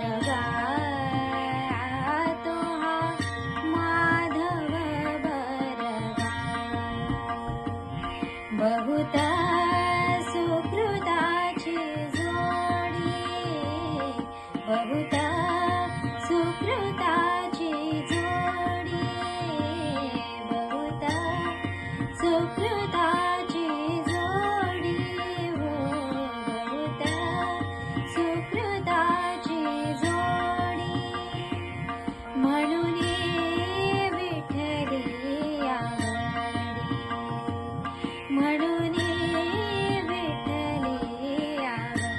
बरगा तो हा माधव बरगा बहुत सुकृताची जोडी बहुत सुकृताची जोडी बहुत सुकृताची जोडी हो बहुत सुकृताची जोडी म्हणून विठ्ठली आवडी म्हणून विठ्ठली आवडी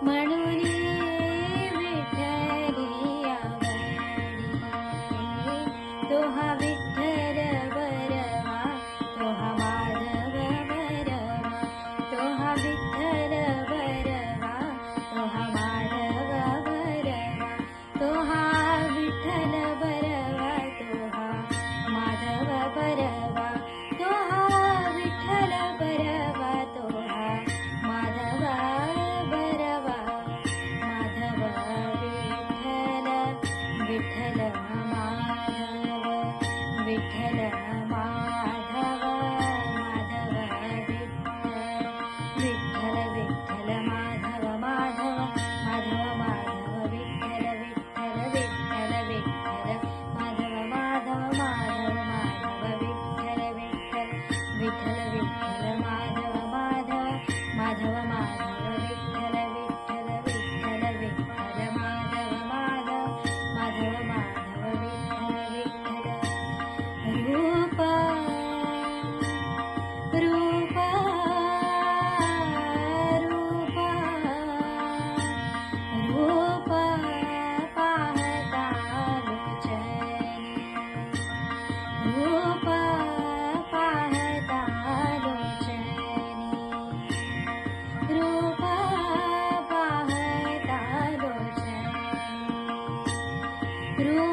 म्हणून विठ्ठली आवडी तो हा विठ्ठल बरवा तो हा माधव बरवा तो हा विठ्ठल बरवा तो हा माधव बरवा तो हा विठ्ठल बरवा तो हा माधव बरवा तो हा विठ्ठल बरवा तो हा माधव बरवा माधव विठ्ठल विठ्ठल माधव विठ्ठल माधव माधव विठ्ठल विठ्ठल माधव माधव माधव माधव विठ्ठल विठ्ठल विठ्ठल विठ्ठल माधव माधव माधव माधव विठ्ठल विठ्ठल विठ्ठल विठ्ठल माधव माधव माधव माधव विठ्ठल विठ्ठल विठ्ठल विठ्ठल माधव माधव माधव माधव विठ्ठल विठ्ठल रूप रूप रूप रूप पाहता लोचनी रूप पाहता लोचनी रूप पाहता लोचनी रूप